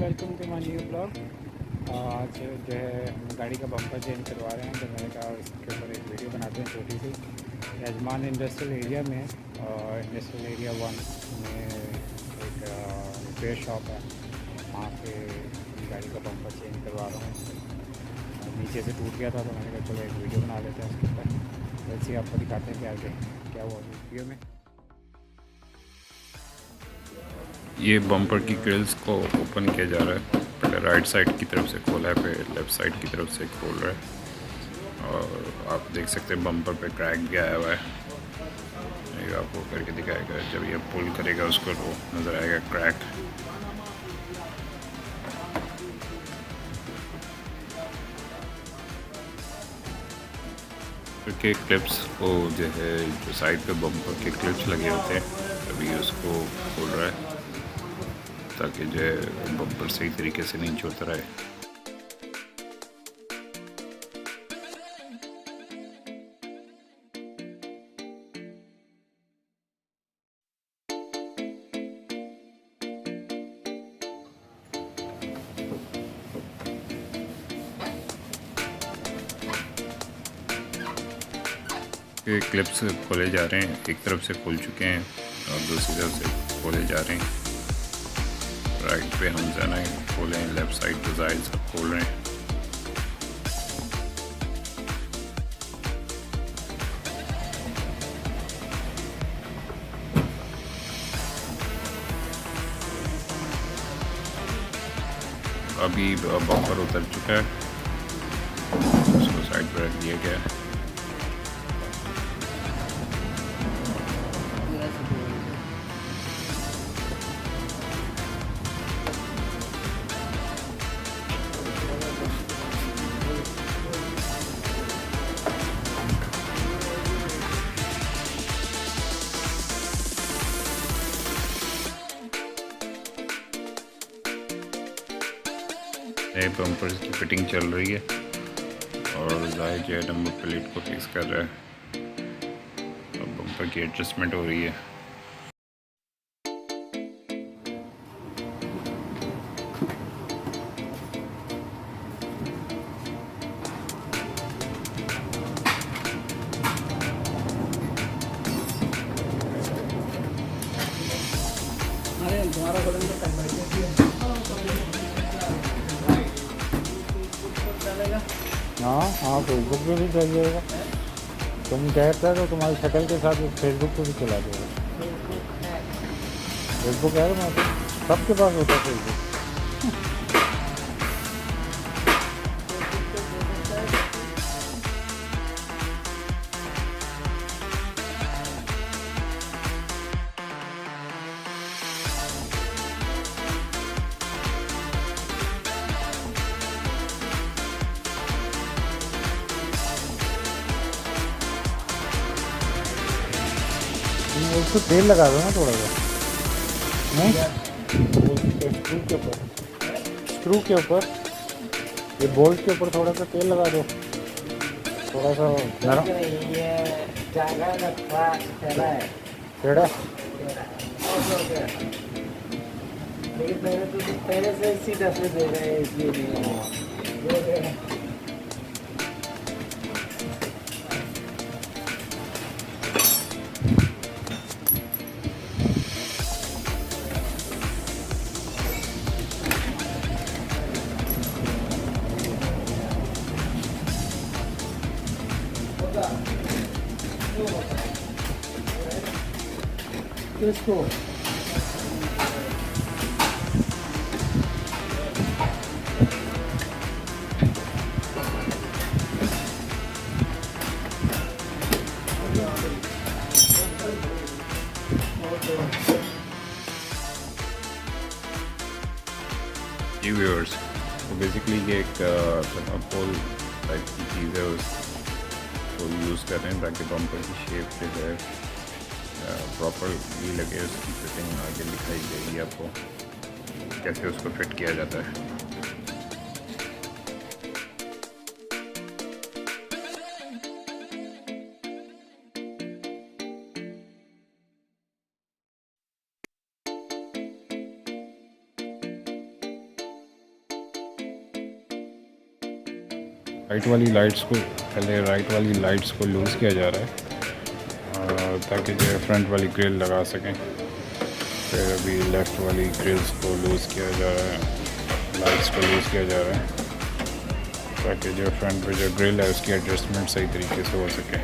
Welcome to my new blog. आज जो है हम गाड़ी का बम्पर चेंज करवा रहे हैं, तो मैंने कहा इसके ऊपर एक वीडियो बनाते हैं छोटी सी। यजमान इंडस्ट्रियल एरिया में इंडस्ट्रियल एरिया 1 में एक रिपेयर शॉप है, वहाँ पे गाड़ी का बम्पर चेंज करवा रहा हूँ। नीचे से टूट गया था, तो मैंने कहा चलो एक वीडियो बना लेते हैं उसके ऊपर। वैसे ही आपको दिखाते हैं कि आगे क्या हुआ वीडियो में। ये बम्पर की ग्रिल्स को ओपन किया जा रहा है। पहले राइट साइड की तरफ से खोला है, फिर लेफ़्ट साइड की तरफ से खोल रहा है। और आप देख सकते हैं बम्पर पे क्रैक भी आया हुआ है। ये आपको करके दिखाएगा, जब ये पुल करेगा उसको तो नज़र आएगा क्रैक। के क्लिप्स को जो है, जो साइड पे बम्पर के क्लिप्स लगे होते हैं, अभी उसको खोल रहा है ताकि जो है बम्पर सही तरीके से नीचे उतर आए। ये क्लिप्स खोले जा रहे हैं, एक तरफ से खोल चुके हैं और दूसरी तरफ से खोले जा रहे हैं। राइट पे हम जाना खोले हैं, लेफ़्ट साइड पे जायद सब खोल रहे हैं। अभी बम्पर उतर चुका है, उसको साइड पर रख दिया गया है। नए बम्पर की फिटिंग चल रही है और जाहिर जो है नंबर प्लेट को फिक्स कर रहा है और बम्पर की एडजस्टमेंट हो रही है। हाँ हाँ, फेसबुक पे भी चल जाएगा। तुम कहते हो तो तुम्हारी शक्ल के साथ फेसबुक पे भी चला जाएगा। फेसबुक है तुम्हारे, सबके पास होता है फेसबुक। उसको तेल लगा दो ना थोड़ा सा, नहीं स्क्रू के ऊपर, स्क्रू के ऊपर, ये बोल्ट के ऊपर थोड़ा सा तेल लगा दो, थोड़ा सा नरम। टेढ़ा लेकिन पहले से सीधा से दे रहे हैं, इसलिए नहीं। किसको जी व्यूअर्स, तो बेसिकली ये एक थर्माकोल टाइप की चीज़ है, उसको यूज़ कर रहे हैं ताकि बम्पर की शेप जो है प्रॉपरली लगे। उसकी फिटिंग आगे दिखाई देगी आपको, कैसे उसको फिट किया जाता है। राइट वाली लाइट्स को पहले राइट वाली लाइट्स को लूज़ किया जा रहा है ताकि जो है फ्रंट वाली ग्रिल लगा सकें। फिर अभी लेफ़्ट वाली ग्रिल्स को लूज़ किया जा रहा है, लाइट्स को लूज़ किया जा रहा है ताकि जो फ्रंट पे जो ग्रिल है उसकी एडजस्टमेंट सही तरीके से हो सके।